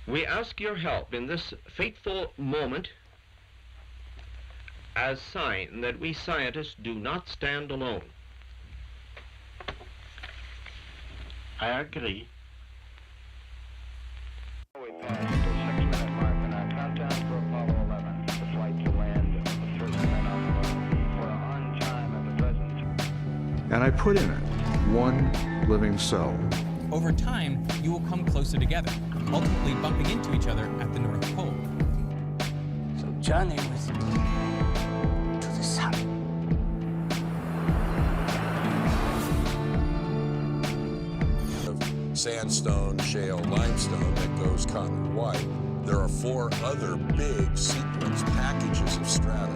We ask your help in this fateful moment as sign that we scientists do not stand alone. I agree. We passed the 6-minute mark in our countdown for Apollo 11. The flight to land, certain men on the moon. We're on time at the present. And I put in it one living cell. Over time, you will come closer together, ultimately bumping into each other at the North Pole. So Johnny was to the sun. Sandstone, shale, limestone that goes continent-wide. There are 4 other big sequence packages of strata.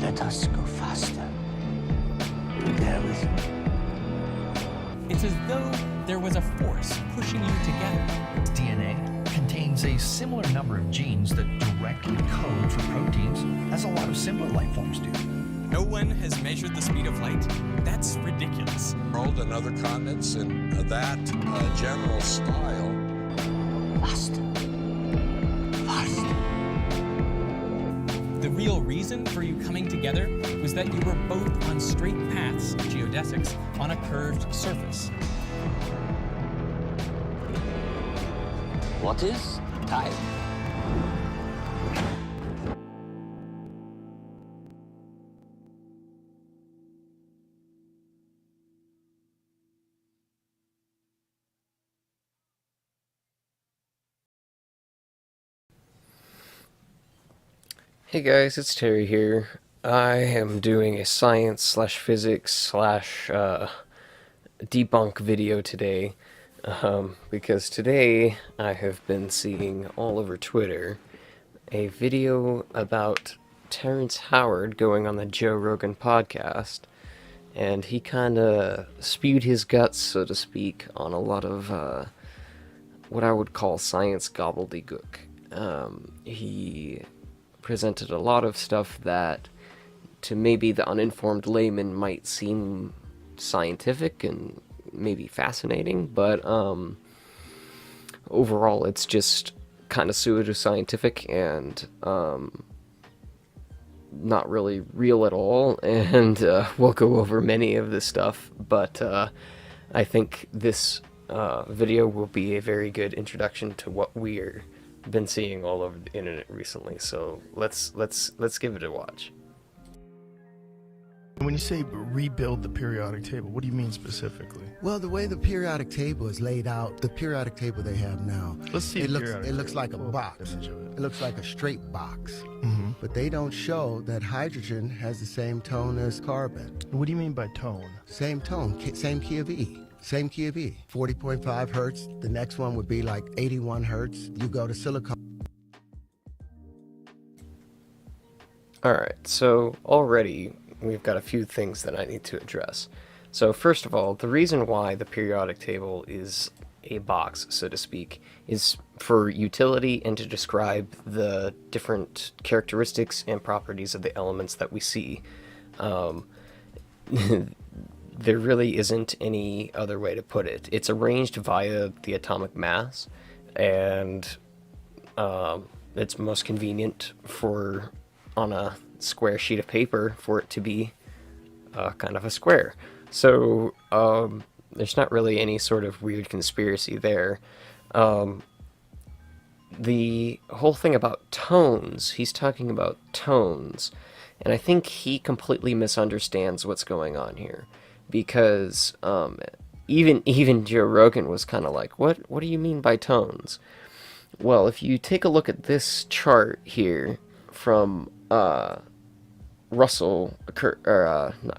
Let us go faster. You there with me? It's as though there was a force pushing you together. DNA contains a similar number of genes that directly code for proteins as a lot of similar life forms do. No one has measured the speed of light. That's ridiculous. World and other continents in that general style. Faster. Faster. The real reason for you coming together was that you were both on straight paths, geodesics, on a curved surface. What is time? Hey guys, it's Terry here. I am doing a science/physics/ debunk video today, because today I have been seeing all over Twitter a video about Terrence Howard going on the Joe Rogan podcast, and he kinda spewed his guts, so to speak, on a lot of what I would call science gobbledygook. He presented a lot of stuff that to maybe the uninformed layman might seem scientific and maybe fascinating, but overall it's just kind of pseudoscientific and not really real at all, and we'll go over many of this stuff, but I think this video will be a very good introduction to what we're been seeing all over the internet recently, so let's give it a watch. When you say rebuild the periodic table, what do you mean specifically? Well, the way the periodic table is laid out, the periodic table they have now, Let's see. it looks like a box. It looks like a straight box. Mm-hmm. But they don't show that hydrogen has the same tone as carbon. What do you mean by tone? Same tone, same key of E. Same key of E. 40.5 hertz. The next one would be like 81 hertz. You go to silicon. Alright, so already we've got a few things that I need to address. So first of all, the reason why the periodic table is a box, so to speak, is for utility and to describe the different characteristics and properties of the elements that we see. There really isn't any other way to put it. It's arranged via the atomic mass, and it's most convenient for, on a square sheet of paper, for it to be kind of a square. So there's not really any sort of weird conspiracy there. The whole thing about tones, he's talking about tones, and I think he completely misunderstands what's going on here. Because even Joe Rogan was kind of like, what do you mean by tones? Well, if you take a look at this chart here from Russell, not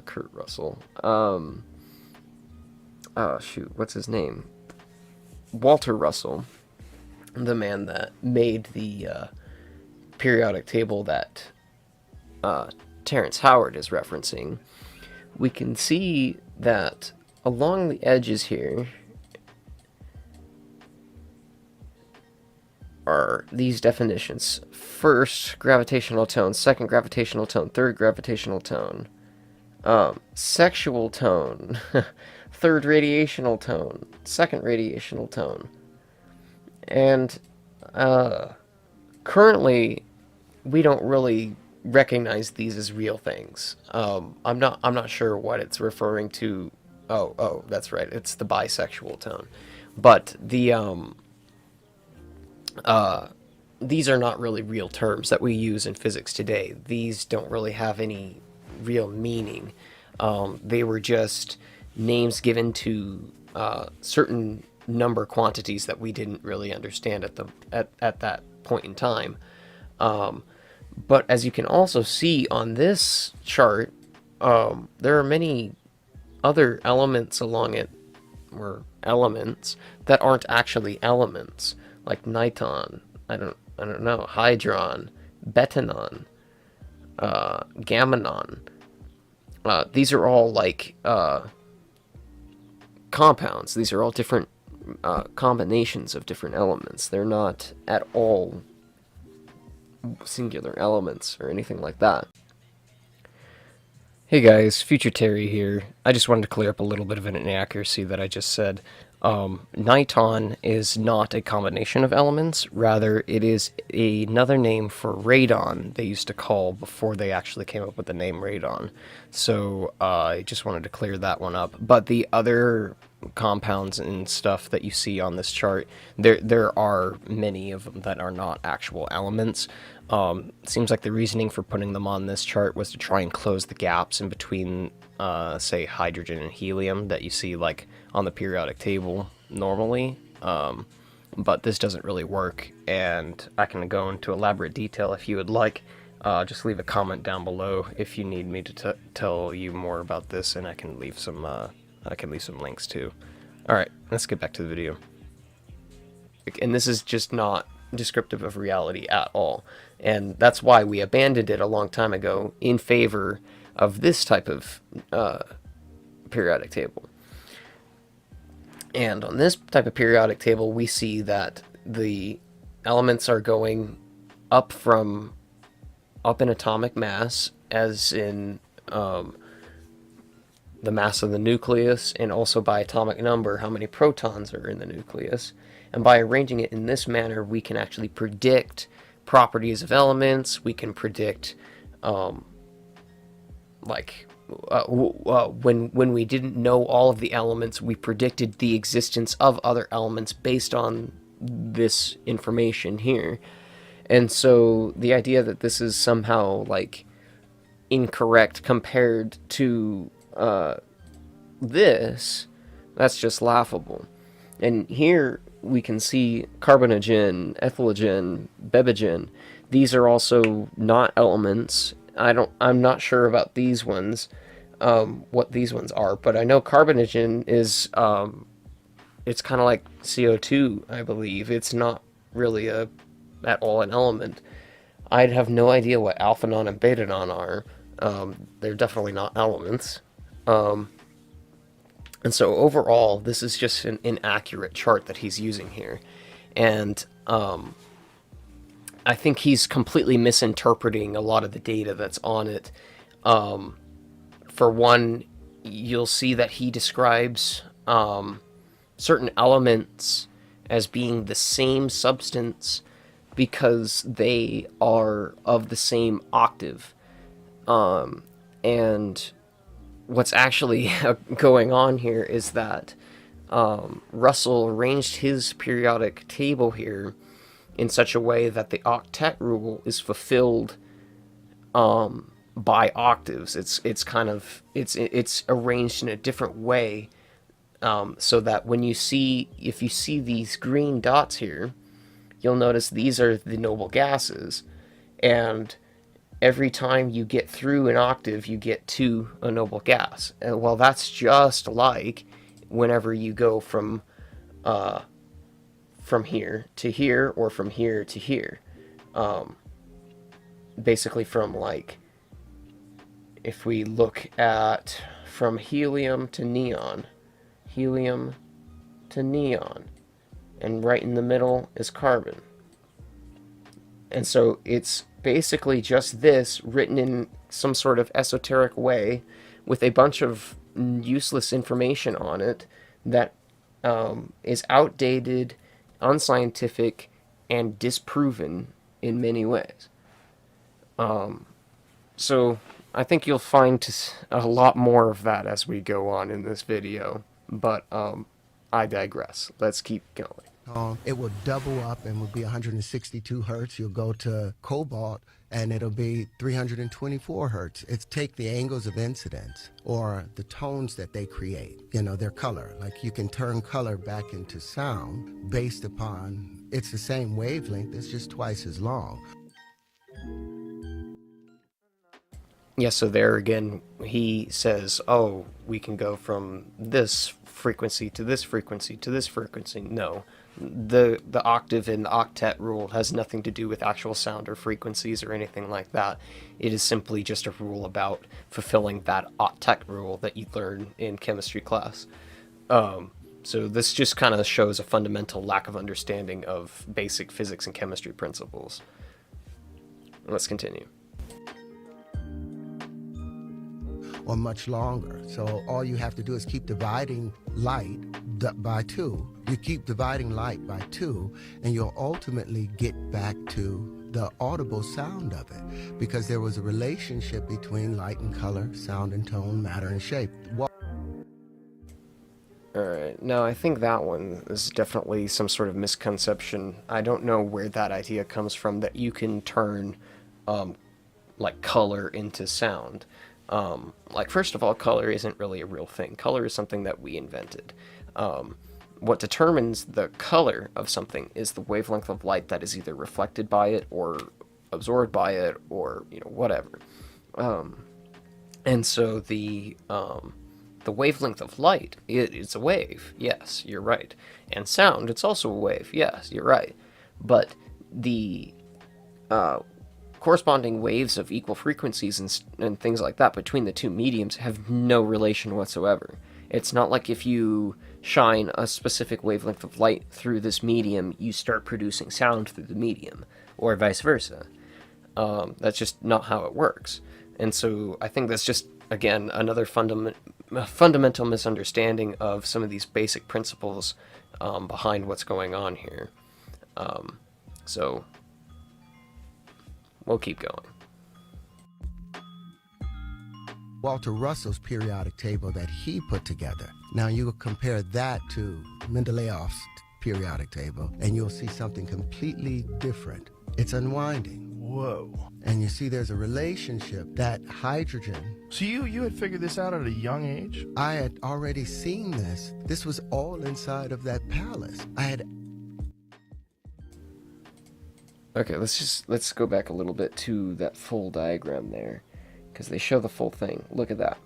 Kurt Russell, oh shoot, what's his name? Walter Russell, the man that made the periodic table that Terrence Howard is referencing. We can see that along the edges here are these definitions. First gravitational tone, second gravitational tone, third gravitational tone, sexual tone, third radiational tone, second radiational tone. And currently we don't really recognize these as real things. I'm not sure what it's referring to. Oh, that's right. It's the bisexual tone. But the these are not really real terms that we use in physics today. These don't really have any real meaning. They were just names given to certain number quantities that we didn't really understand at that point in time. But as you can also see on this chart, there are many other elements along it, or elements that aren't actually elements, like niton, I don't know, hydron, betanon, gammanon. These are all like compounds. These are all different combinations of different elements. They're not at all singular elements or anything like that. Hey guys, Future Terry here. I just wanted to clear up a little bit of an inaccuracy that I just said. Niton is not a combination of elements, rather it is another name for radon they used to call before they actually came up with the name radon. So I just wanted to clear that one up. But the other compounds and stuff that you see on this chart, there are many of them that are not actual elements. Seems like the reasoning for putting them on this chart was to try and close the gaps in between, say, hydrogen and helium that you see like on the periodic table normally. But this doesn't really work, and I can go into elaborate detail if you would like. Just leave a comment down below if you need me to tell you more about this, and I can leave some links too. Alright, let's get back to the video. And this is just not descriptive of reality at all. And that's why we abandoned it a long time ago in favor of this type of periodic table. And on this type of periodic table, we see that the elements are going up in atomic mass, as in the mass of the nucleus, and also by atomic number, how many protons are in the nucleus. And by arranging it in this manner, we can actually predict properties of elements. We can predict, when we didn't know all of the elements, we predicted the existence of other elements based on this information here. And so the idea that this is somehow like incorrect compared to this, that's just laughable. And here we can see carbonogen, ethylogen, bebagen. These are also not elements. I'm not sure about these ones, what these ones are, but I know carbonogen is it's kind of like CO2, I believe. It's not really at all an element. I'd have no idea what alphanon and betanon are. They're definitely not elements. And so overall, this is just an inaccurate chart that he's using here. And I think he's completely misinterpreting a lot of the data that's on it. For one, you'll see that he describes certain elements as being the same substance because they are of the same octave. And what's actually going on here is that Russell arranged his periodic table here in such a way that the octet rule is fulfilled by octaves. It's arranged in a different way, so that if you see these green dots here, you'll notice these are the noble gases, and every time you get through an octave, you get to a noble gas. And well, that's just like whenever you go from here to here, or from here to here. Basically from, like, if we look at from helium to neon, and right in the middle is carbon. And so it's basically just this written in some sort of esoteric way with a bunch of useless information on it that is outdated, unscientific, and disproven in many ways. So I think you'll find a lot more of that as we go on in this video, but I digress. Let's keep going. It will double up and will be 162 hertz. You'll go to cobalt and it'll be 324 hertz. It's take the angles of incidence or the tones that they create, you know, their color. Like you can turn color back into sound based upon, it's the same wavelength, it's just twice as long. Yeah, so there again, he says, oh, we can go from this frequency to this frequency to this frequency. No, the octave and the octet rule has nothing to do with actual sound or frequencies or anything like that. It is simply just a rule about fulfilling that octet rule that you learn in chemistry class. So this just kind of shows a fundamental lack of understanding of basic physics and chemistry principles. Let's continue. Or much longer. So all you have to do is keep dividing light by 2. You keep dividing light by 2, and you'll ultimately get back to the audible sound of it, because there was a relationship between light and color, sound and tone, matter and shape. Alright, now I think that one is definitely some sort of misconception. I don't know where that idea comes from, that you can turn like color into sound. Like, first of all, color isn't really a real thing. Color is something that we invented. What determines the color of something is the wavelength of light that is either reflected by it or absorbed by it, or, you know, whatever. And so the wavelength of light is a wave. Yes, you're right. And sound, it's also a wave. Yes, you're right. But the corresponding waves of equal frequencies and things like that between the two mediums have no relation whatsoever. It's not like if you shine a specific wavelength of light through this medium, you start producing sound through the medium, or vice versa. That's just not how it works. And so I think that's just, again, another fundamental misunderstanding of some of these basic principles behind what's going on here. So we'll keep going. Walter Russell's periodic table that he put together. Now you compare that to Mendeleev's periodic table, and you'll see something completely different. It's unwinding. Whoa. And you see there's a relationship that hydrogen... So you had figured this out at a young age? I had already seen this. This was all inside of that palace. I had... Okay, let's go back a little bit to that full diagram there, because they show the full thing. Look at that.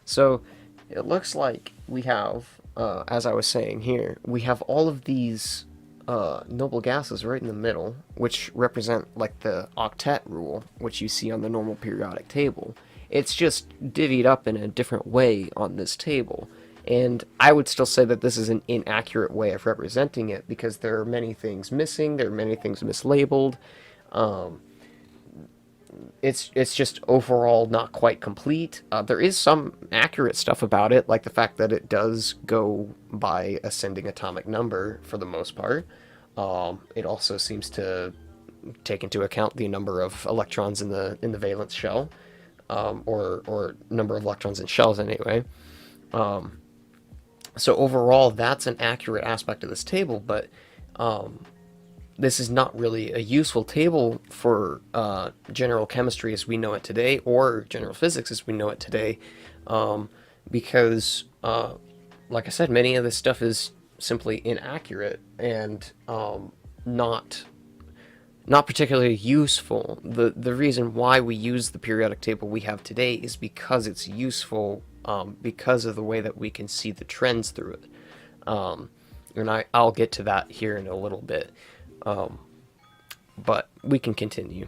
So it looks like we have, as I was saying here, we have all of these noble gases right in the middle, which represent like the octet rule, which you see on the normal periodic table. It's just divvied up in a different way on this table. And I would still say that this is an inaccurate way of representing it, because there are many things missing, there are many things mislabeled. It's just overall not quite complete. There is some accurate stuff about it, like the fact that it does go by ascending atomic number for the most part. It also seems to take into account the number of electrons in the valence shell, or number of electrons in shells anyway. So overall, that's an accurate aspect of this table, but this is not really a useful table for general chemistry as we know it today, or general physics as we know it today, because, like I said, many of this stuff is simply inaccurate and not particularly useful. The reason why we use the periodic table we have today is because it's useful, because of the way that we can see the trends through it. And I'll get to that here in a little bit. But we can continue.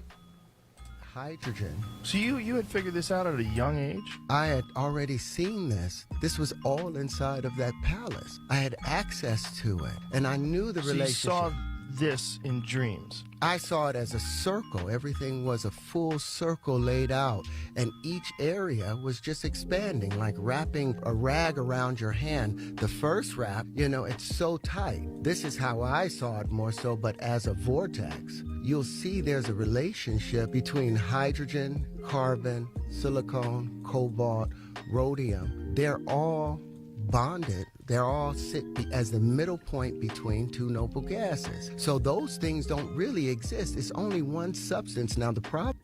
Hydrogen. So you had figured this out at a young age? I had already seen this. This was all inside of that palace. I had access to it, and I knew the relationship. You saw this in dreams? I saw it as a circle. Everything was a full circle laid out, and each area was just expanding, like wrapping a rag around your hand. The first wrap, it's so tight. This is how I saw it more so, but as a vortex. You'll see there's a relationship between hydrogen, carbon, silicon, cobalt, rhodium. They're all bonded. They're all sit as the middle point between two noble gases. So those things don't really exist. It's only one substance. Now the problem...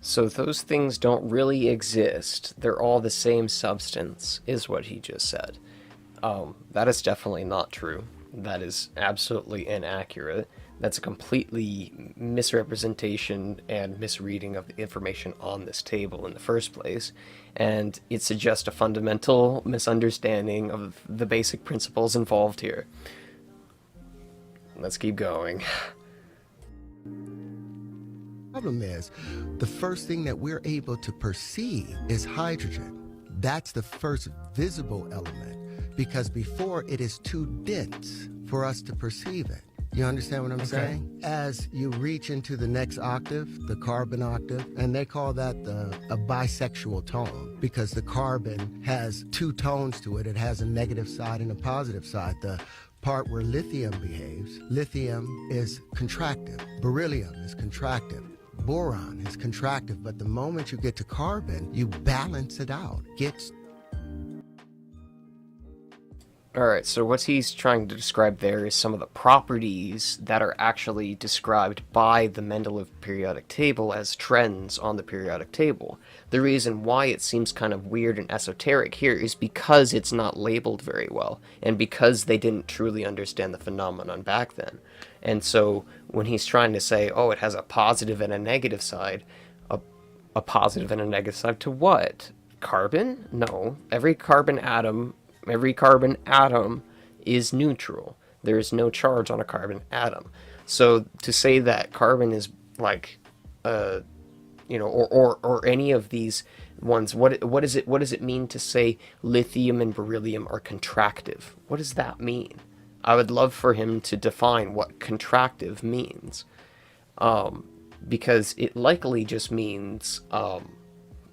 So those things don't really exist. They're all the same substance, is what he just said. That is definitely not true. That is absolutely inaccurate. That's a completely misrepresentation and misreading of the information on this table in the first place, and it suggests a fundamental misunderstanding of the basic principles involved here. Let's keep going. Problem is, the first thing that we're able to perceive is hydrogen. That's the first visible element, because before it is too dense for us to perceive it. You understand what I'm saying? As you reach into the next octave, the carbon octave, and they call that a bisexual tone, because the carbon has two tones to it. It has a negative side and a positive side. The part where lithium behaves, lithium is contractive, beryllium is contractive, boron is contractive, but the moment you get to carbon, you balance it out. Alright, so what he's trying to describe there is some of the properties that are actually described by the Mendeleev periodic table as trends on the periodic table. The reason why it seems kind of weird and esoteric here is because it's not labeled very well, and because they didn't truly understand the phenomenon back then. And so when he's trying to say, oh, it has a positive and a negative side, a positive and a negative side to what? Carbon? No. Every carbon atom is neutral. There is no charge on a carbon atom. So to say that carbon is like, or any of these ones, what does it mean to say lithium and beryllium are contractive? What does that mean? I would love for him to define what contractive means, because it likely just means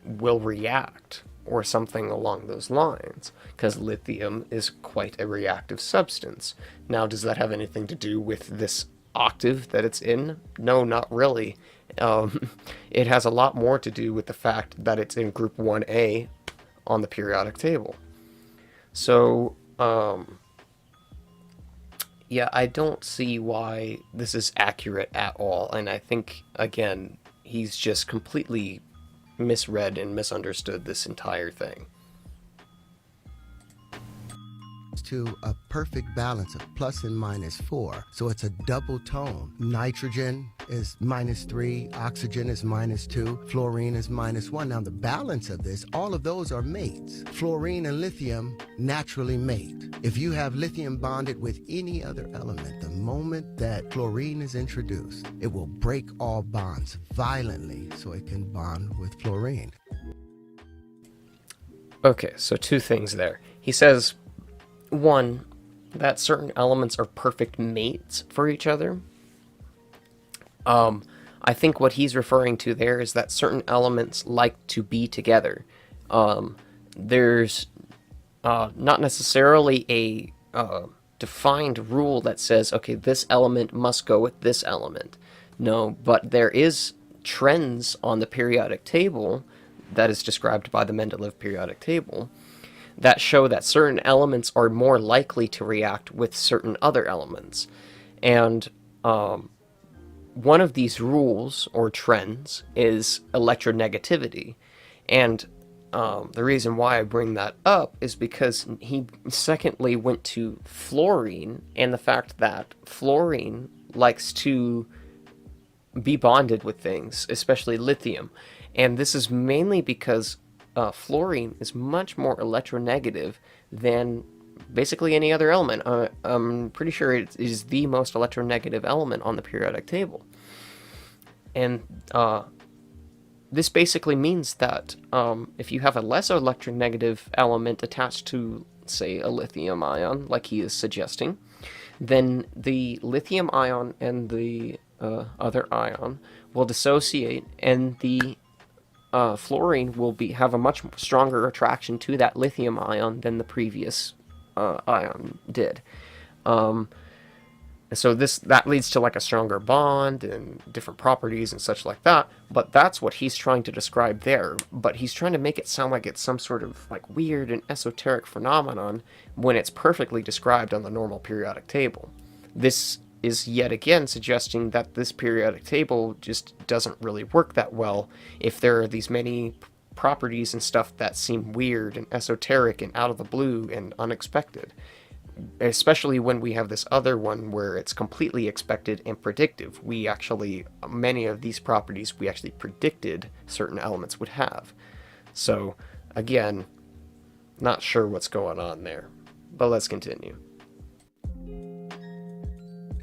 will react, or something along those lines, because lithium is quite a reactive substance. Now, does that have anything to do with this octave that it's in? No, not really. It has a lot more to do with the fact that it's in group 1A on the periodic table. So, yeah, I don't see why this is accurate at all, and I think, again, he's just completely misread and misunderstood this entire thing. To a perfect balance of plus and minus 4. So it's a double tone. Nitrogen is -3, oxygen is -2, fluorine is -1. Now the balance of this, all of those are mates. Fluorine and lithium naturally mate. If you have lithium bonded with any other element, the moment that fluorine is introduced, it will break all bonds violently so it can bond with fluorine. Okay, so two things there. He says, one, that certain elements are perfect mates for each other. I think what he's referring to there is that certain elements like to be together. There's not necessarily a defined rule that says, okay, this element must go with this element. No, but there is trends on the periodic table that is described by the Mendeleev periodic table that show that certain elements are more likely to react with certain other elements. And one of these rules or trends is electronegativity. And the reason why I bring that up is because he secondly went to fluorine and the fact that fluorine likes to be bonded with things, especially lithium. And this is mainly because fluorine is much more electronegative than basically any other element. I'm pretty sure it is the most electronegative element on the periodic table. And this basically means that if you have a less electronegative element attached to, say, a lithium ion, like he is suggesting, then the lithium ion and the other ion will dissociate, and the fluorine will have a much stronger attraction to that lithium ion than the previous ion did. So that leads to like a stronger bond and different properties and such like that. But that's what he's trying to describe there. But he's trying to make it sound like it's some sort of like weird and esoteric phenomenon when it's perfectly described on the normal periodic table. This is yet again suggesting that this periodic table just doesn't really work that well if there are these many properties and stuff that seem weird and esoteric and out of the blue and unexpected. Especially when we have this other one where it's completely expected and predictive. Many of these properties we actually predicted certain elements would have. So, again, not sure what's going on there. But let's continue.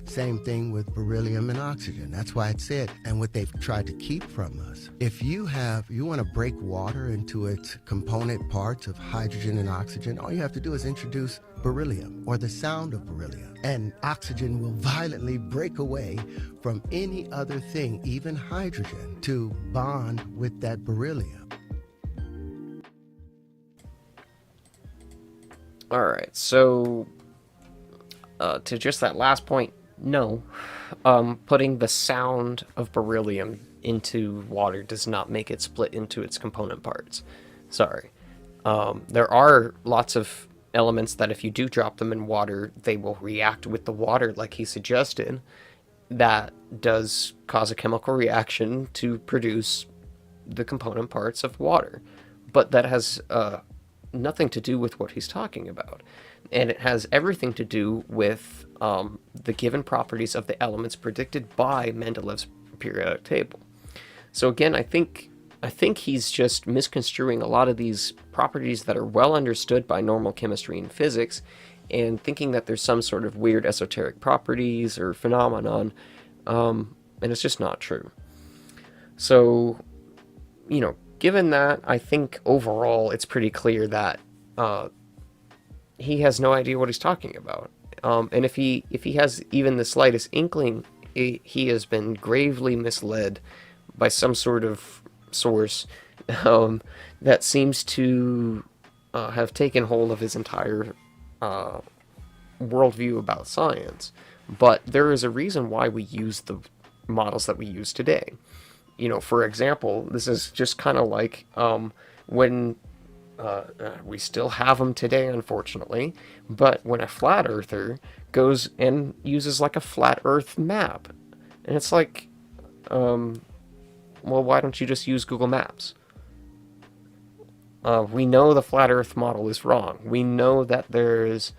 Same thing with beryllium and oxygen. That's why it said, and what they've tried to keep from us. If you want to break water into its component parts of hydrogen and oxygen, all you have to do is introduce beryllium or the sound of beryllium. And oxygen will violently break away from any other thing, even hydrogen, to bond with that beryllium. All right, so to just that last point, no, putting the sound of beryllium into water does not make it split into its component parts. Sorry. There are lots of elements that if you do drop them in water, they will react with the water like he suggested. That does cause a chemical reaction to produce the component parts of water. But that has nothing to do with what he's talking about. And it has everything to do with the given properties of the elements predicted by Mendeleev's periodic table. So again, I think he's just misconstruing a lot of these properties that are well understood by normal chemistry and physics, and thinking that there's some sort of weird esoteric properties or phenomenon, and it's just not true. So, given that, I think overall it's pretty clear that he has no idea what he's talking about. And if he has even the slightest inkling, he has been gravely misled by some sort of source that seems to have taken hold of his entire worldview about science. But there is a reason why we use the models that we use today. For example, this is just kind of like when we still have them today, unfortunately, but when a flat earther goes and uses like a flat earth map, and it's like, well, why don't you just use Google Maps? We know the flat earth model is wrong. We know that there's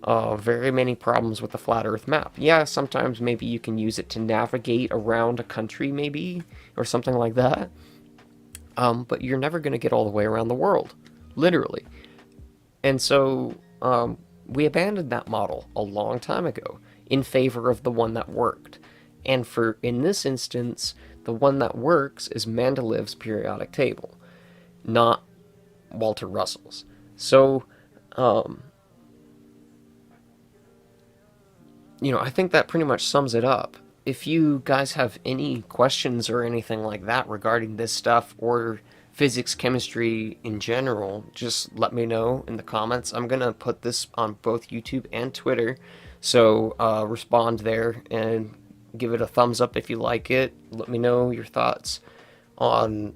very many problems with the flat earth map. Yeah, sometimes maybe you can use it to navigate around a country, maybe, or something like that. But you're never going to get all the way around the world. Literally. And so we abandoned that model a long time ago in favor of the one that worked. And in this instance, the one that works is Mendeleev's periodic table, not Walter Russell's. So, I think that pretty much sums it up. If you guys have any questions or anything like that regarding this stuff, or physics, chemistry in general, just let me know in the comments. I'm going to put this on both YouTube and Twitter, so respond there and give it a thumbs up if you like it. Let me know your thoughts on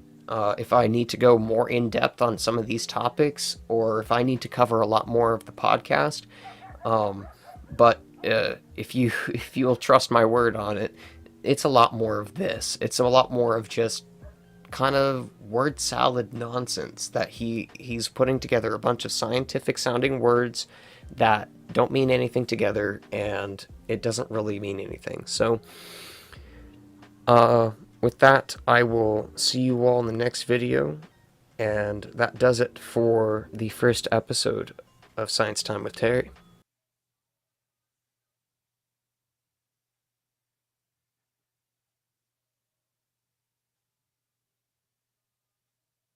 if I need to go more in depth on some of these topics, or if I need to cover a lot more of the podcast. But if you'll trust my word on it, it's a lot more of this. It's a lot more of just kind of word salad nonsense that he's putting together a bunch of scientific sounding words that don't mean anything together, and it doesn't really mean anything. So with that, I will see you all in the next video, and that does it for the first episode of Science Time with Terry.